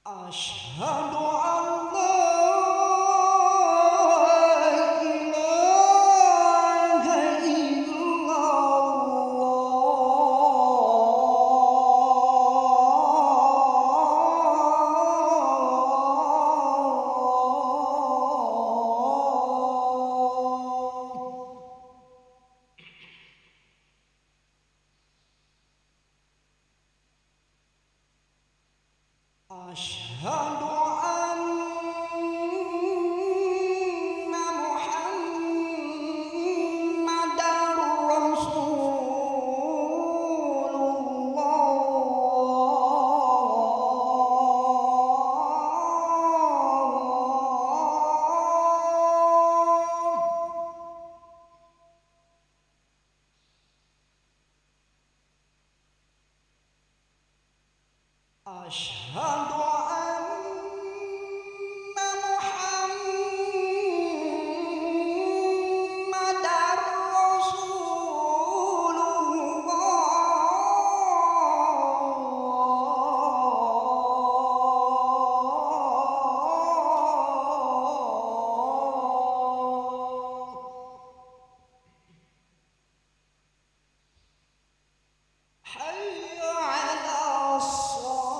أشهد أن لا إله إلا الله أشهد أن محمدا رسول الله أشهد حي على الصلاة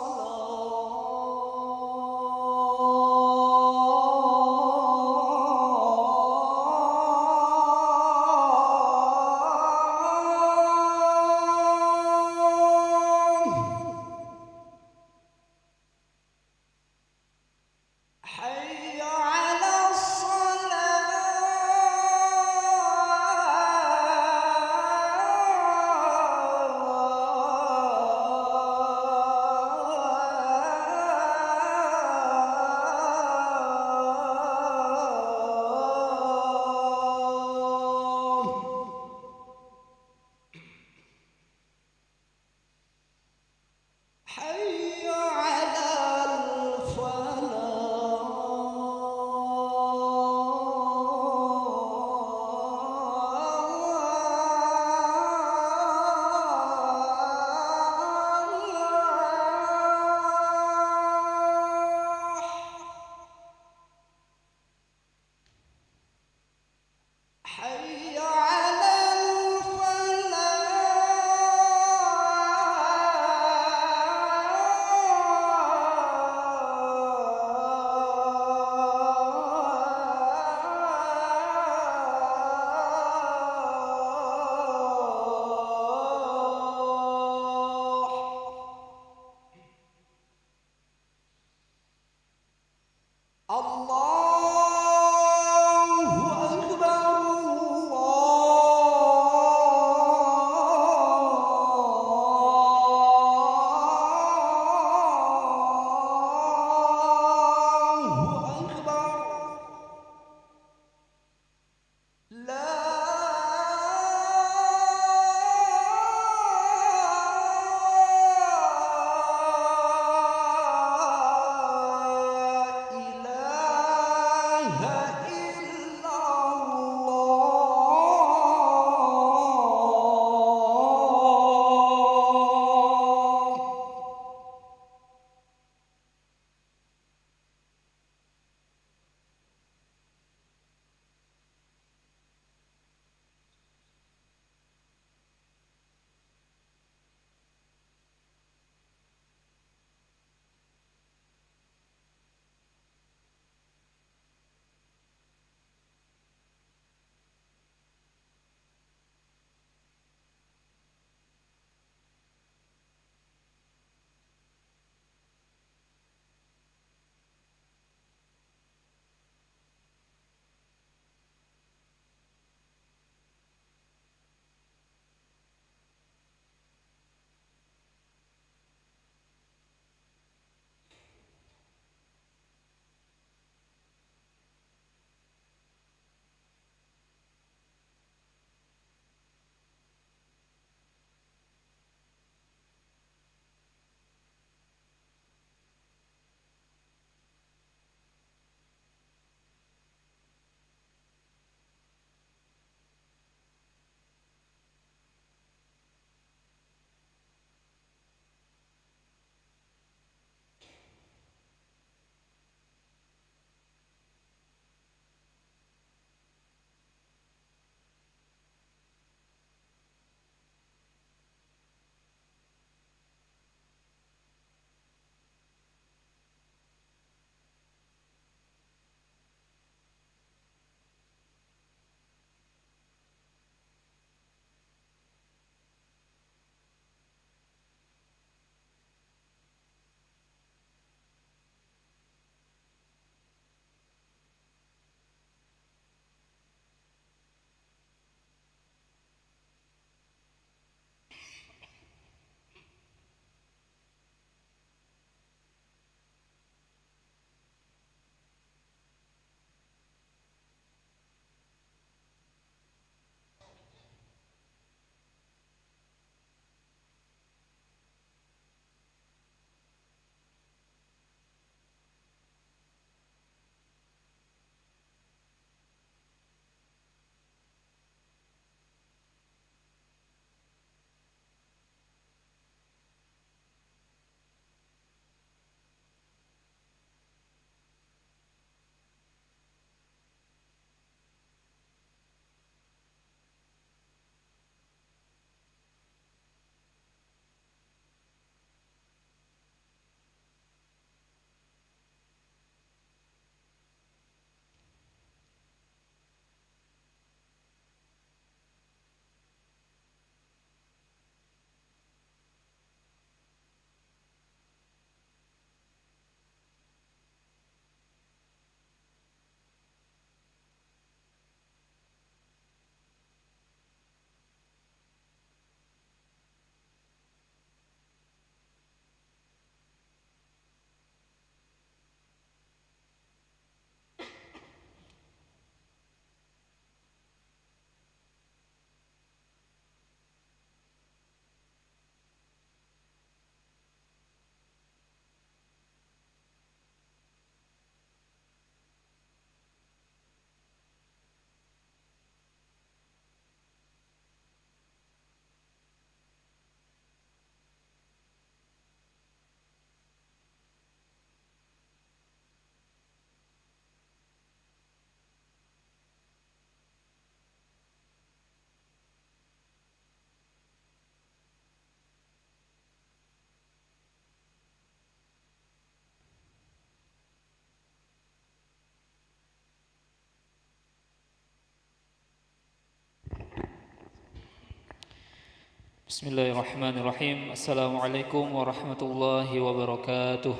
Bismillahirrahmanirrahim. Assalamualaikum warahmatullahi wabarakatuh.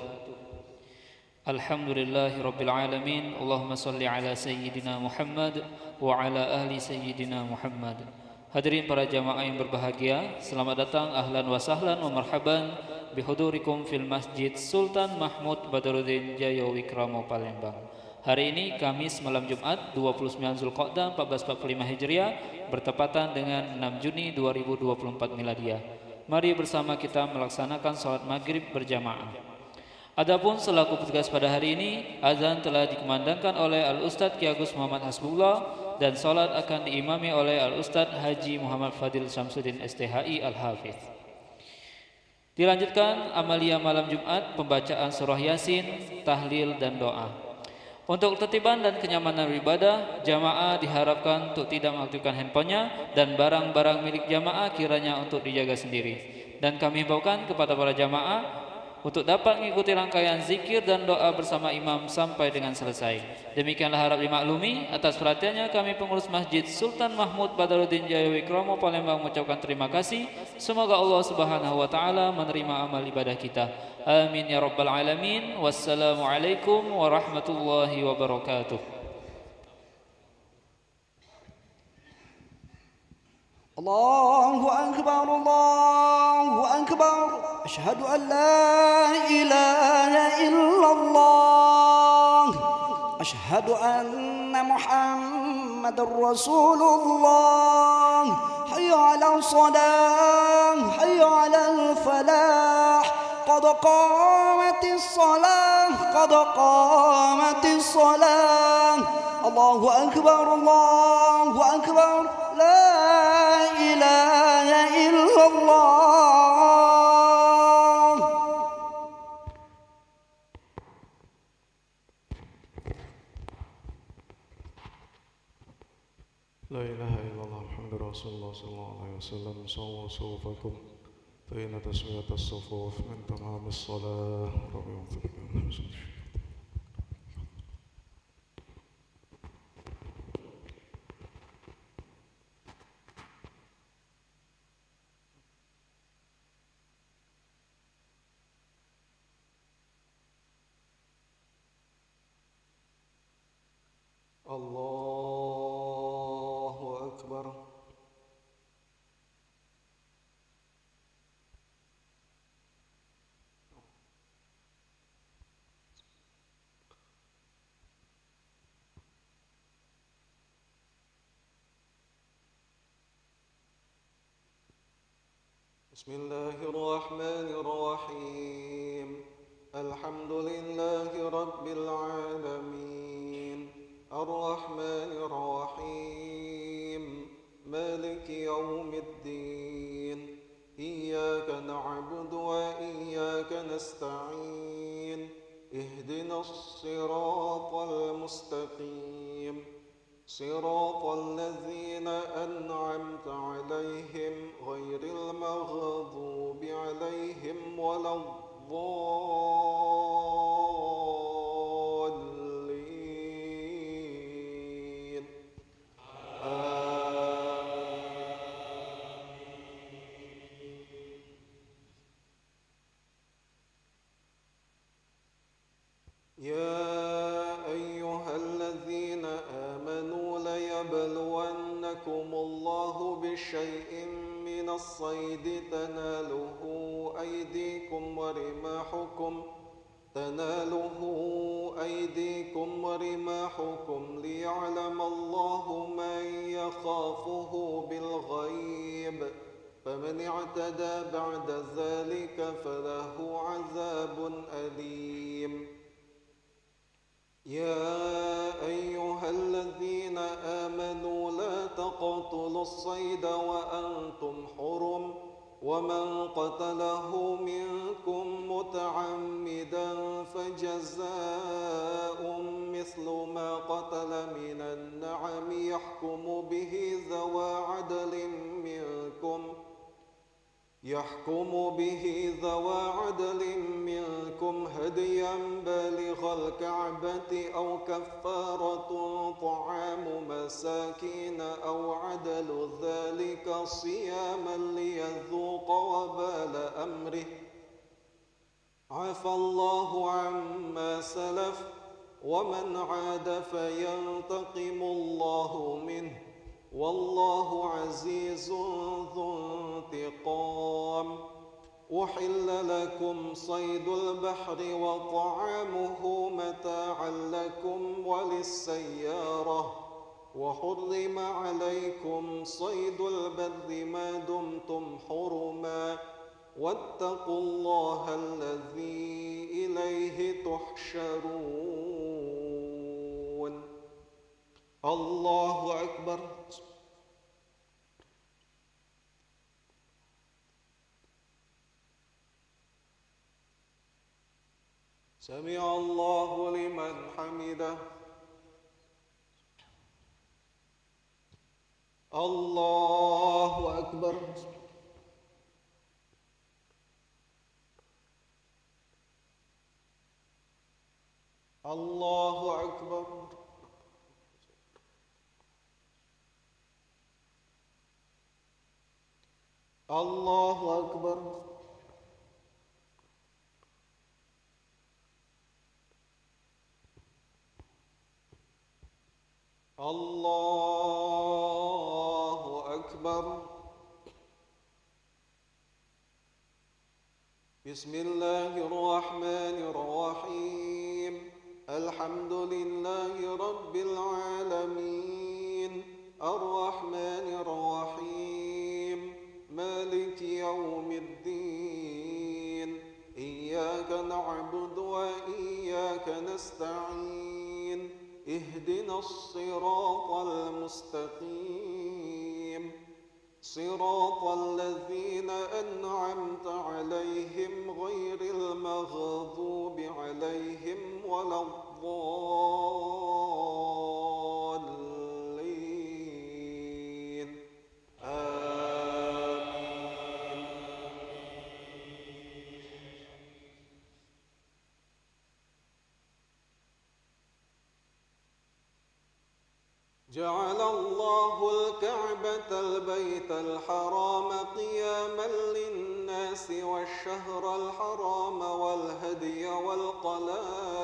Alhamdulillahirabbil alamin. Allahumma shalli ala sayyidina Muhammad wa ala ahli sayyidina Muhammad. Hadirin para jamaah yang berbahagia, selamat datang ahlan wa sahlan wa marhaban bihudurikum fil Masjid Sultan Mahmud Badruddin Jaya Wikramo Palembang. Hari ini Kamis malam Jumat 29 Zulqa'dah 1445 Hijriah bertepatan dengan 6 Juni 2024 Miladiah. Mari bersama kita melaksanakan salat maghrib berjamaah. Adapun selaku petugas pada hari ini, azan telah dikumandangkan oleh Al-Ustadz Ki Agus Muhammad Hasbullah dan salat akan diimami oleh Al-Ustadz Haji Muhammad Fadil Syamsuddin STHI Al-Hafidh. Dilanjutkan amalia malam Jumat, pembacaan surah Yasin, tahlil dan doa. Untuk tertiban dan kenyamanan beribadah, jamaah diharapkan untuk tidak mengaktifkan handphonenya dan barang-barang milik jamaah kiranya untuk dijaga sendiri. Dan kami himbaukan kepada para jamaah untuk dapat mengikuti rangkaian zikir dan doa bersama imam sampai dengan selesai. Demikianlah harap dimaklumi. Atas perhatiannya kami pengurus Masjid Sultan Mahmud Badruddin Jaya Wikramo Palembang mengucapkan terima kasih. Semoga Allah Subhanahu wa taala menerima amal ibadah kita. Amin ya rabbal alamin. Wassalamualaikum warahmatullahi wabarakatuh. الله أكبر الله أكبر أشهد أن لا إله إلا الله أشهد أن محمد رسول الله حي على الصلاة حي على الفلاح قد قامت الصلاة قد قامت الصلاة الله أكبر الله أكبر لا إله إلا الله. لا إله إلا الله محمد رسول الله صلى الله عليه وسلم. صووا صوفكم فإن تسوية الصفوف من تمام الصلاة. ربي يغفر لنا. الله أكبر. بسم الله الرحمن الرحيم. الحمد لله رب العالمين الرحمن الرحيم مالك يوم الدين إياك نعبد وإياك نستعين اهدنا الصراط المستقيم صراط الذين أنعمت عليهم غير المغضوب عليهم ولا الضالين يا أيها الذين آمنوا ليبلونكم الله بشيء من الصيد تناله أيديكم ورماحكم ليعلم الله من يخافه بالغيب فمن اعتدى بعد ذلك فله عذاب أليم يا أيها الذين آمنوا لا تقتلوا الصيد وأنتم حرم ومن قتله منكم متعمدا فجزاء مثل ما قتل من النعم يحكم به ذوى عدل منكم يحكم به ذوى عدل منكم هديا بالغ الكعبة أو كفارة طعام مساكين أو عدل ذلك صياما ليذوق وبال أمره عفى الله عما سلف ومن عاد فينتقم الله منه والله عزيز ذو انتقام. أحل لكم صيد البحر وطعامه متاعا لكم وللسيارة وحرم عليكم صيد البر ما دمتم حرما واتقوا الله الذي إليه تحشرون. الله أكبر. سمع الله لمن حمده. الله أكبر. الله أكبر. الله أكبر. الله أكبر. بسم الله الرحمن الرحيم. الحمد لله رب العالمين الرحمن الرحيم مالك يوم الدين إياك نعبد وإياك نستعين اهدنا الصراط المستقيم صراط الذين أنعمت عليهم غير المغضوب عليهم ولا الضالين آمين. جعل الله الكعبة البيت الحرام قياما للناس والشهر الحرام والهدي والقلائد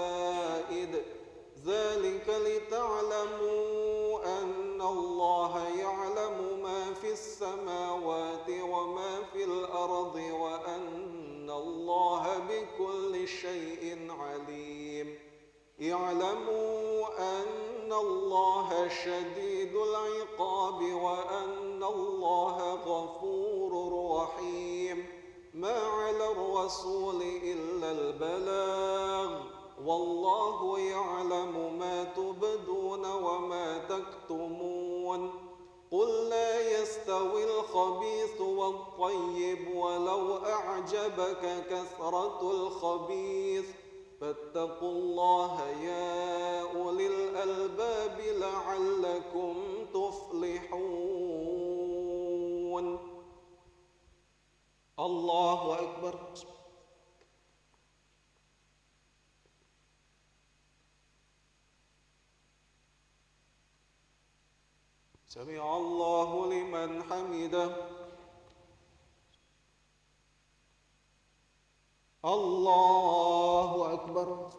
ذلك لتعلموا أن الله يعلم ما في السماوات وما في الأرض وأن الله بكل شيء عليم. اعلموا أن الله شديد العقاب وأن الله غفور رحيم. ما على الرسول إلا البلاغ والله يعلم ما تبدون وما تكتمون. قل لا يستوي الخبيث والطيب ولو أعجبك كثرة الخبيث فاتقوا الله يا أولي الألباب لعلكم تفلحون. الله أكبر. سمع الله لمن حمده. الله أكبر.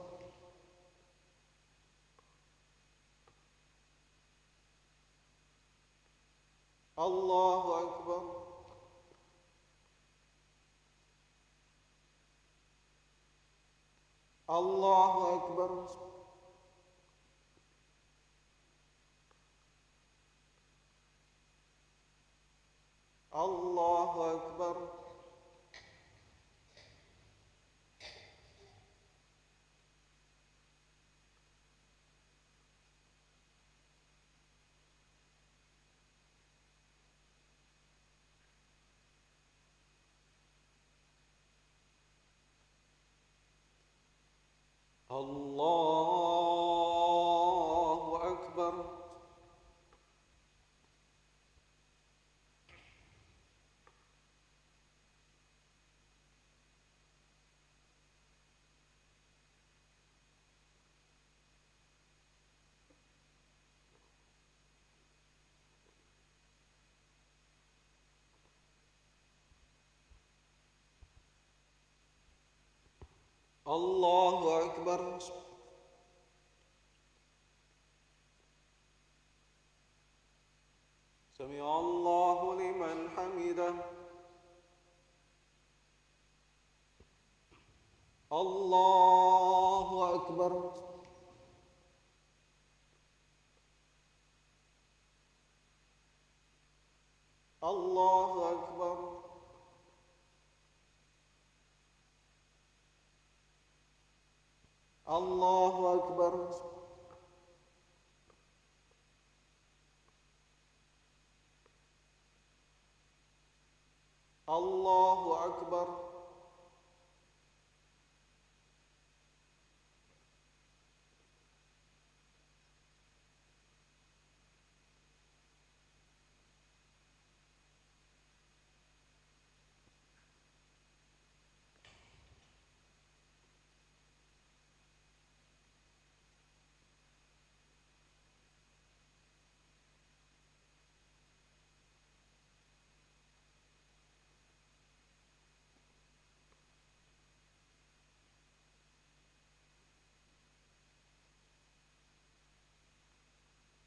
الله أكبر. الله أكبر. الله أكبر. الله أكبر. الله أكبر. سمع الله لمن حمده. الله أكبر. الله أكبر. الله أكبر. الله أكبر.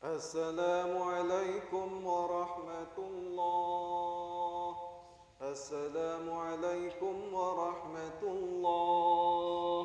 السلام عليكم ورحمة الله. السلام عليكم ورحمة الله.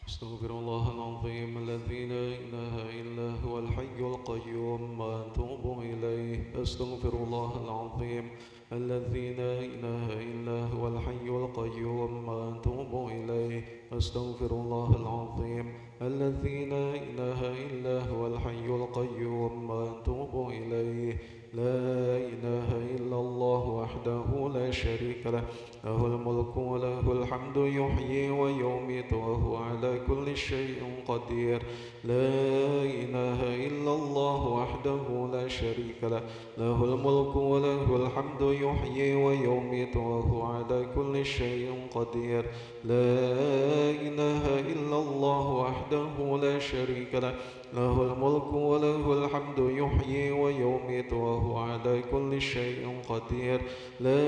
أستغفر الله العظيم الذي لا إله إلا هو الحي القيوم وأتوب إليه. أستغفر الله العظيم الذي لا إله إلا هو الحي القيوم وأتوب إليه. أستغفر الله العظيم الذي لا إله إلا هو الحي القيوم وأتوب إليه. لا إله إلا الله وحده لا شريك له، له الملك وله الحمد يحيي ويميت وهو على كل شيء قدير. لا إله إلا الله وحده لا شريك له، له الملك وله الحمد يحيي ويميت وهو على كل شيء قدير. لا إله إلا الله وحده لا شريك له، له الملك وله الحمد يحيي ويميت وهو على كل شيء قدير. لا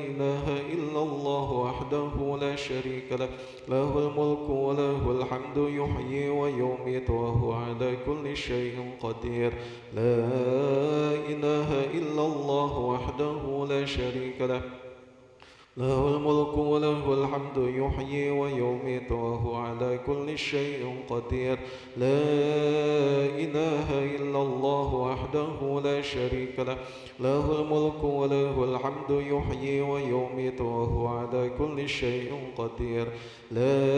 إله إلا الله وحده لا شريك له، له الملك وله الحمد يحيي ويميت وهو على كل شيء قدير. لا إله إلا الله وحده لا شريك له، له الملك وله الحمد يحيي ويميت وهو على كل شيء قدير. لا إله إلا الله وحده لا شريك له، له الملك وله الحمد يحيي ويميت وهو على كل شيء قدير. لا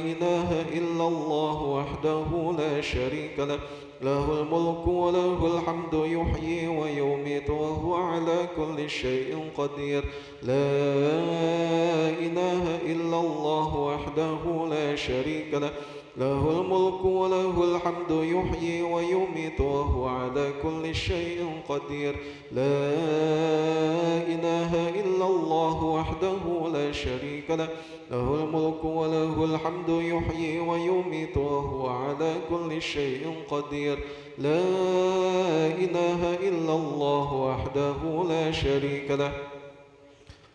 إله إلا الله وحده لا شريك له، له الملك وله الحمد يحيي ويميت وهو على كل شيء قدير. لا إله إلا الله وحده لا شريك له، له الملك وله الحمد يحيي ويميت وهو على كل شيء قدير. لا إله إلا الله وحده لا شريك له، له الملك وله الحمد يحيي ويميت وهو على كل شيء قدير. لا إله إلا الله وحده لا شريك له،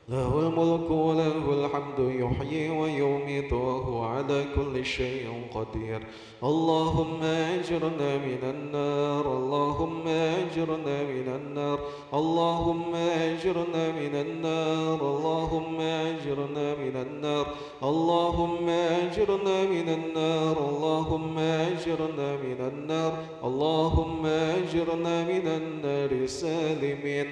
له الملك وله الحمد يحيي ويميت وهو على كل شيء قدير. اللهم أجرنا من النار، اللهم أجرنا من النار، اللهم أجرنا من النار، اللهم أجرنا من النار، اللهم أجرنا من النار، اللهم أجرنا من النار، اللهم أجرنا من النار سالمين.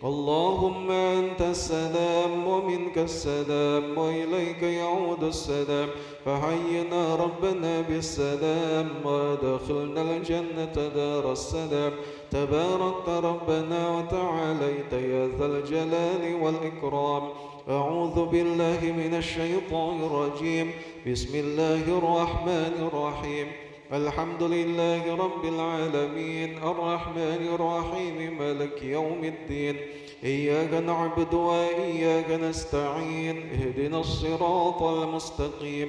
اللهم أنت السلام ومنك السلام وإليك يعود السلام، فحينا ربنا بالسلام وادخلنا الجنة دار السلام. تباركت ربنا وتعاليت يا ذا الجلال والإكرام. أعوذ بالله من الشيطان الرجيم. بسم الله الرحمن الرحيم. الحمد لله رب العالمين، الرحمن الرحيم، مالك يوم الدين. إياك نعبد وإياك نستعين، اهدنا الصراط المستقيم،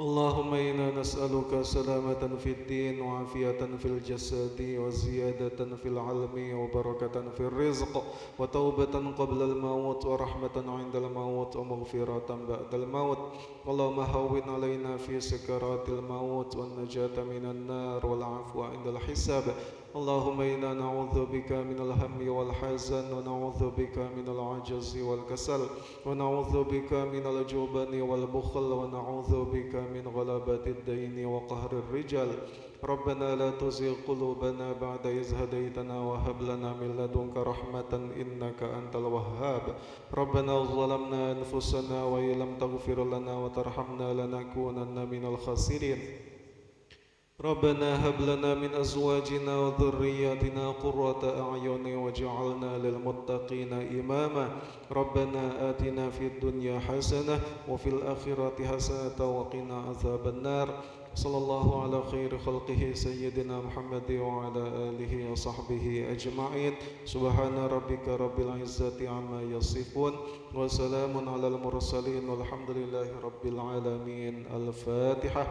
اللهم إنا نسألك سلامة في الدين وعافية في الجسد وزيادة في العلم وبركة في الرزق وتوبة قبل الموت ورحمة عند الموت ومغفرة بعد الموت. اللهم هون علينا في سكرات الموت والنجاة من النار والعفو عند الحساب. اللهم إنا نعوذ بك من الهم والحزن ونعوذ بك من العجز والكسل ونعوذ بك من الجبن والبخل ونعوذ بك من غلبة الدين وقهر الرجال. ربنا لا تزغ قلوبنا بعد إذ هديتنا وهب لنا من لدنك رحمة إنك أنت الوهاب. ربنا ظلمنا أنفسنا وإن لم تغفر لنا وترحمنا لنكونن من الخاسرين. ربنا هب لنا من أزواجنا وذرياتنا قرة أعين واجعلنا للمتقين إماما. ربنا آتنا في الدنيا حسنة وفي الآخرة حسنة وقنا عذاب النار. صلى الله على خير خلقه سيدنا محمد وعلى آله وصحبه أجمعين. سبحان ربك رب العزة عما يصفون وسلام على المرسلين والحمد لله رب العالمين. الفاتحة.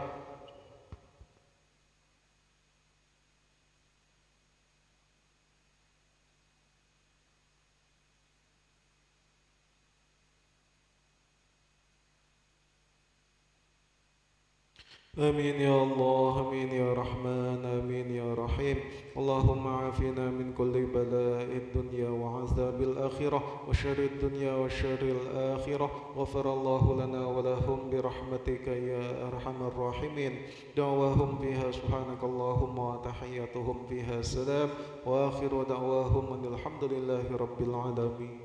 آمين يا الله، آمين يا رحمن، آمين يا رحيم. اللهم عافنا من كل بلاء الدنيا وعذاب الآخرة وشر الدنيا وشر الآخرة. غفر الله لنا ولهم برحمتك يا أرحم الراحمين. دعواهم فيها سبحانك اللهم وتحياتهم فيها سلام وآخر دعواهم أن الحمد لله رب العالمين.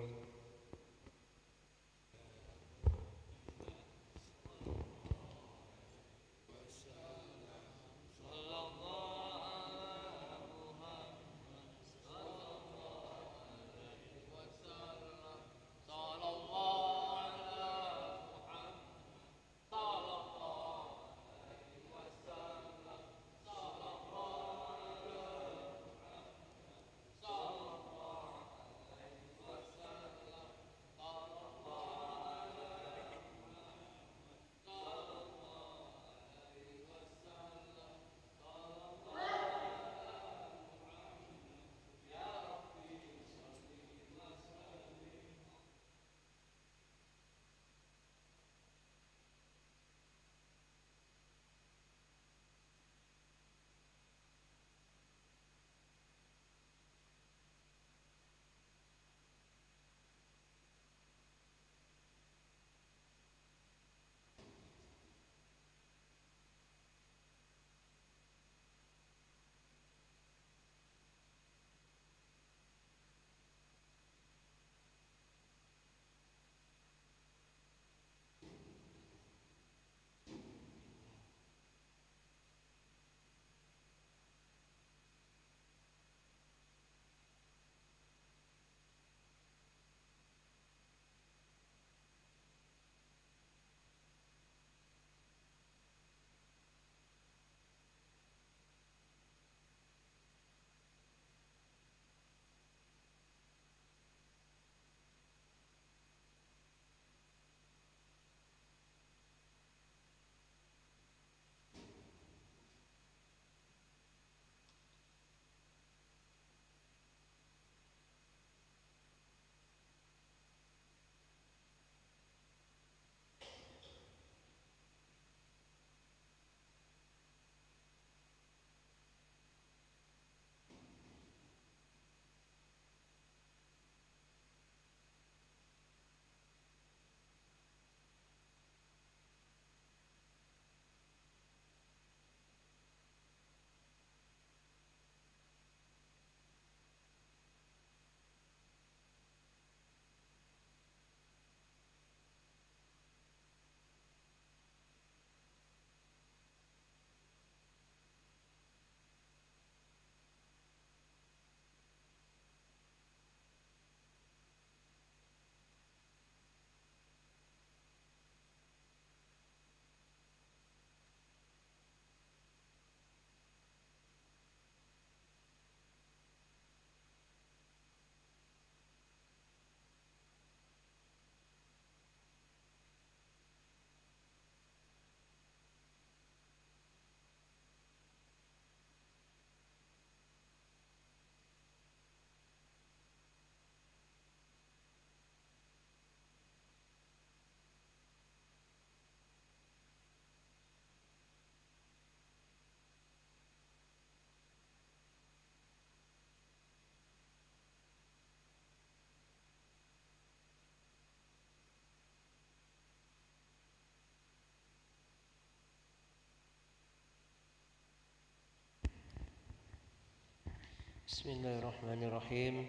Bismillahirrahmanirrahim.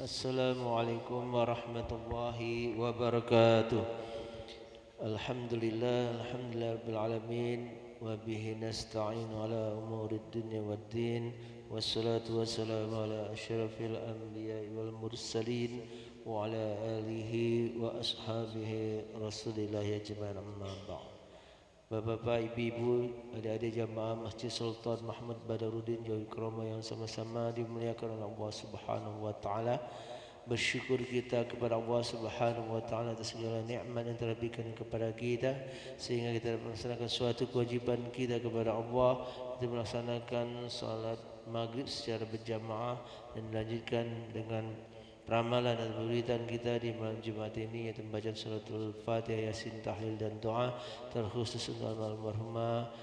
Assalamualaikum warahmatullahi wabarakatuh. Alhamdulillah rabbil alamin wa bihi nasta'in ala umurid dunya waddin wassalatu wassalamu ala asyrafil anbiya'i wal mursalin wa ala alihi wa ashabihi rasulillah ajma'in amma ba'd. Bapak-bapak, ibu-ibu, adik-adik jamaah Masjid Sultan Mahmud Badaruddin Jawi Kromo yang sama-sama dimuliakan oleh Allah Subhanahu wa taala. Bersyukur kita kepada Allah Subhanahu wa taala atas segala nikmat yang telah diberikan kepada kita sehingga kita dapat melaksanakan suatu kewajiban kita kepada Allah, kita melaksanakan salat maghrib secara berjamaah dan dilanjutkan dengan ramalan dan buritan kita di malam Jumat ini, yaitu membaca suratul Fatihah, Yasin, tahlil dan doa terkhusus untuk almarhumah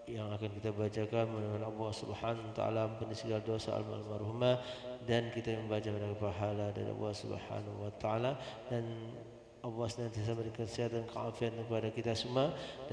yang akan kita bacakan. Mudah-mudahan Allah Subhanahu wa taala ampuni segala dosa almarhumah dan kita yang membaca mendapat pahala dari Allah Subhanahu wa taala, dan Allah senantiasa memberikan kesehatan keafiatan kepada kita semua dan